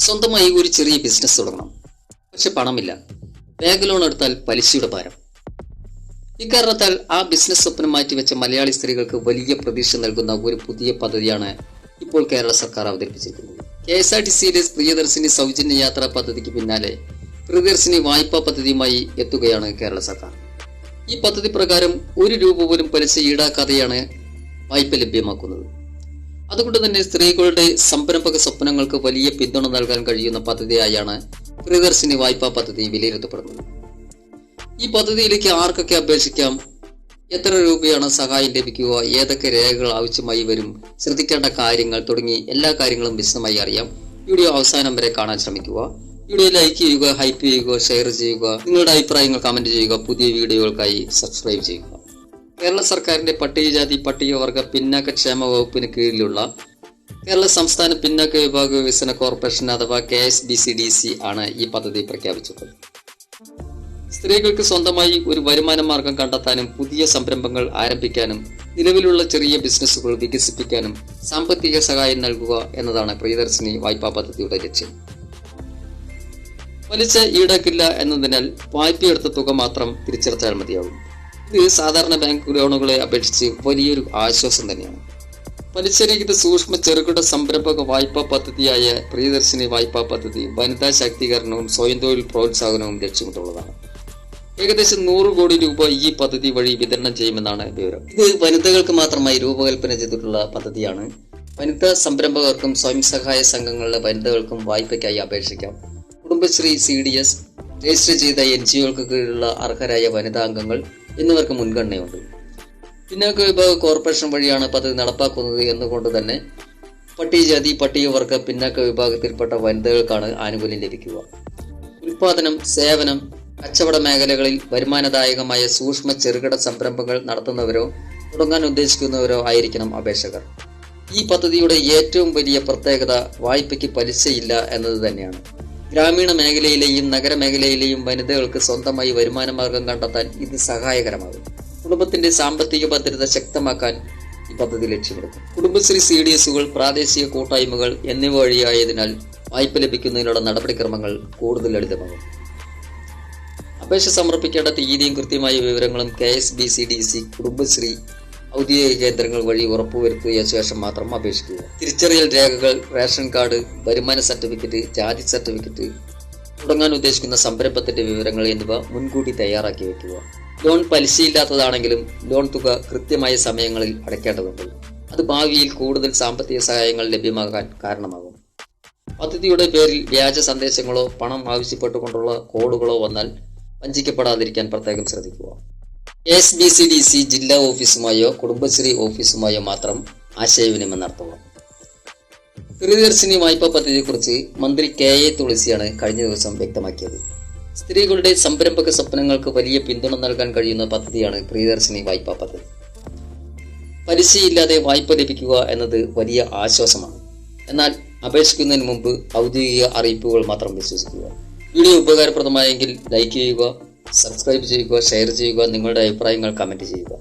സ്വന്തമായി ഒരു ചെറിയ ബിസിനസ് തുടങ്ങണം, പക്ഷെ പണമില്ല. ബാങ്ക് ലോൺ എടുത്താൽ പലിശയുടെ ഭാരം. ഇക്കാരണത്താൽ ആ ബിസിനസ് സ്വപ്നം മാറ്റിവെച്ച മലയാളി സ്ത്രീകൾക്ക് വലിയ പ്രതീക്ഷ നൽകുന്ന ഒരു പുതിയ പദ്ധതിയാണ് ഇപ്പോൾ കേരള സർക്കാർ അവതരിപ്പിച്ചിരിക്കുന്നത്. KSRTCയിലെ പ്രിയദർശിനി സൗജന്യ യാത്രാ പദ്ധതിക്ക് പിന്നാലെ പ്രിയദർശിനി വായ്പാ പദ്ധതിയുമായി എത്തുകയാണ് കേരള സർക്കാർ. ഈ പദ്ധതി പ്രകാരം 1 രൂപ പോലും പലിശ ഈടാക്കാതെയാണ് വായ്പ ലഭ്യമാക്കുന്നത്. അതുകൊണ്ട് തന്നെ സ്ത്രീകളുടെ സംരംഭക സ്വപ്നങ്ങൾക്ക് വലിയ പിന്തുണ നൽകാൻ കഴിയുന്ന പദ്ധതിയായാണ് പ്രിയദർശിനി വായ്പാ പദ്ധതി വിലയിരുത്തപ്പെടുന്നത്. ഈ പദ്ധതിയിലേക്ക് ആർക്കൊക്കെ അപേക്ഷിക്കാം, എത്ര രൂപയാണ് സഹായം ലഭിക്കുക, ഏതൊക്കെ രേഖകൾ ആവശ്യമായി വരും, ശ്രദ്ധിക്കേണ്ട കാര്യങ്ങൾ തുടങ്ങി എല്ലാ കാര്യങ്ങളും വിശദമായി അറിയാം. വീഡിയോ അവസാനം വരെ കാണാൻ ശ്രമിക്കുക. വീഡിയോ ലൈക്ക് ചെയ്യുക, ഹൈപ്പ് ചെയ്യുക, ഷെയർ ചെയ്യുക, നിങ്ങളുടെ അഭിപ്രായങ്ങൾ കമന്റ് ചെയ്യുക. പുതിയ വീഡിയോകൾക്കായി സബ്സ്ക്രൈബ് ചെയ്യുക. കേരള സർക്കാരിന്റെ പട്ടികജാതി പട്ടികവർഗ പിന്നാക്ക ക്ഷേമ വകുപ്പിന് കീഴിലുള്ള കേരള സംസ്ഥാന പിന്നാക്ക വിഭാഗ വികസന കോർപ്പറേഷൻ അഥവാ KSBCDC ആണ് ഈ പദ്ധതി പ്രഖ്യാപിച്ചത്. സ്ത്രീകൾക്ക് സ്വന്തമായി ഒരു വരുമാന മാർഗം കണ്ടെത്താനും പുതിയ സംരംഭങ്ങൾ ആരംഭിക്കാനും നിലവിലുള്ള ചെറിയ ബിസിനസ്സുകൾ വികസിപ്പിക്കാനും സാമ്പത്തിക സഹായം നൽകുക എന്നതാണ് പ്രിയദർശിനി വായ്പാ പദ്ധതിയുടെ ലക്ഷ്യം. പലിശ ഈടാക്കില്ല എന്നതിനാൽ വായ്പയെടുത്ത തുക മാത്രം തിരിച്ചടച്ചാൽ മതിയാകും. ഇത് സാധാരണ ബാങ്ക് ലോണുകളെ അപേക്ഷിച്ച് വലിയൊരു ആശ്വാസം തന്നെയാണ്. പലിശരഹിത സൂക്ഷ്മ ചെറുകിട സംരംഭക വായ്പാ പദ്ധതിയായ പ്രിയദർശിനി വായ്പാ പദ്ധതി വനിതാ ശാക്തീകരണവും സ്വയം തൊഴിൽ പ്രോത്സാഹനവും ലക്ഷ്യമിട്ടുള്ളതാണ്. ഏകദേശം 100 കോടി രൂപ ഈ പദ്ധതി വഴി വിതരണം ചെയ്യുമെന്നാണ് വിവരം. ഇത് വനിതകൾക്ക് മാത്രമായി രൂപകൽപ്പന ചെയ്തിട്ടുള്ള പദ്ധതിയാണ്. വനിതാ സംരംഭകർക്കും സ്വയം സഹായ സംഘങ്ങളിലെ വനിതകൾക്കും വായ്പയ്ക്കായി അപേക്ഷിക്കാം. കുടുംബശ്രീ, CDS, രജിസ്റ്റർ ചെയ്ത NGOകൾക്ക് കീഴിലുള്ള അർഹരായ വനിതാ അംഗങ്ങൾ എന്നിവർക്ക് മുൻഗണനയുണ്ട്. പിന്നാക്ക വിഭാഗ കോർപ്പറേഷൻ വഴിയാണ് പദ്ധതി നടപ്പാക്കുന്നത് എന്നുകൊണ്ട് തന്നെ പട്ടികജാതി പട്ടികവർഗ പിന്നാക്ക വിഭാഗത്തിൽപ്പെട്ട വനിതകൾക്കാണ് ആനുകൂല്യം ലഭിക്കുക. ഉൽപാദനം, സേവനം, കച്ചവട മേഖലകളിൽ വരുമാനദായകമായ സൂക്ഷ്മ ചെറുകിട സംരംഭങ്ങൾ നടത്തുന്നവരോ തുടങ്ങാൻ ഉദ്ദേശിക്കുന്നവരോ ആയിരിക്കണം അപേക്ഷകർ. ഈ പദ്ധതിയുടെ ഏറ്റവും വലിയ പ്രത്യേകത വായ്പയ്ക്ക് പലിശയില്ല എന്നത് തന്നെയാണ്. ഗ്രാമീണ മേഖലയിലെയും നഗരമേഖലയിലെയും വനിതകൾക്ക് സ്വന്തമായി വരുമാന മാർഗം കണ്ടെത്താൻ ഇത് സഹായകരമാകും. കുടുംബത്തിന്റെ സാമ്പത്തിക ഭദ്രത ശക്തമാക്കാൻ ഈ പദ്ധതി ലക്ഷ്യമിടുന്നു. കുടുംബശ്രീ, CDSകൾ, പ്രാദേശിക കൂട്ടായ്മകൾ എന്നിവ വഴിയായതിനാൽ വായ്പ ലഭിക്കുന്നതിനുള്ള നടപടിക്രമങ്ങൾ കൂടുതൽ ലളിതമാകും. അപേക്ഷ സമർപ്പിക്കേണ്ട തീയതിയും കൃത്യമായ വിവരങ്ങളും KSBCDC, കുടുംബശ്രീ ഔദ്യോഗിക കേന്ദ്രങ്ങൾ വഴി ഉറപ്പുവരുത്തിയ ശേഷം മാത്രം അപേക്ഷിക്കുക. തിരിച്ചറിയൽ രേഖകൾ, റേഷൻ കാർഡ്, വരുമാന സർട്ടിഫിക്കറ്റ്, ജാതി സർട്ടിഫിക്കറ്റ്, തുടങ്ങാൻ ഉദ്ദേശിക്കുന്ന സംരംഭത്തിന്റെ വിവരങ്ങൾ എന്നിവ മുൻകൂട്ടി തയ്യാറാക്കി വയ്ക്കുക. ലോൺ പലിശയില്ലാത്തതാണെങ്കിലും ലോൺ തുക കൃത്യമായ സമയങ്ങളിൽ അടയ്ക്കേണ്ടതുണ്ട്. അത് ഭാവിയിൽ കൂടുതൽ സാമ്പത്തിക സഹായങ്ങൾ ലഭ്യമാകാൻ കാരണമാകും. പദ്ധതിയുടെ പേരിൽ വ്യാജ സന്ദേശങ്ങളോ പണം ആവശ്യപ്പെട്ടുകൊണ്ടുള്ള കോളുകളോ വന്നാൽ വഞ്ചിക്കപ്പെടാതിരിക്കാൻ പ്രത്യേകം ശ്രദ്ധിക്കുക. KSBCDC ജില്ലാ ഓഫീസുമായോ കുടുംബശ്രീ ഓഫീസുമായോ മാത്രം ആശയവിനിമയം നടത്തുക. പ്രിയദർശിനി വായ്പാ പദ്ധതിയെക്കുറിച്ച് മന്ത്രി KA തുളസിയാണ് കഴിഞ്ഞ ദിവസം വ്യക്തമാക്കിയത്. സ്ത്രീകളുടെ സംരംഭക സ്വപ്നങ്ങൾക്ക് വലിയ പിന്തുണ നൽകാൻ കഴിയുന്ന പദ്ധതിയാണ് പ്രിയദർശിനി വായ്പാ പദ്ധതി. പലിശയില്ലാതെ വായ്പ ലഭിക്കുക എന്നത് വലിയ ആശ്വാസമാണ്. എന്നാൽ അപേക്ഷിക്കുന്നതിന് മുമ്പ് ഔദ്യോഗിക അറിയിപ്പുകൾ മാത്രം വിശ്വസിക്കുക. വീഡിയോ ഉപകാരപ്രദമായെങ്കിൽ ലൈക്ക് ചെയ്യുക, സബ്സ്ക്രൈബ് ചെയ്യുക, ഷെയർ ചെയ്യുക, നിങ്ങളുടെ അഭിപ്രായങ്ങൾ കമന്റ് ചെയ്യുക.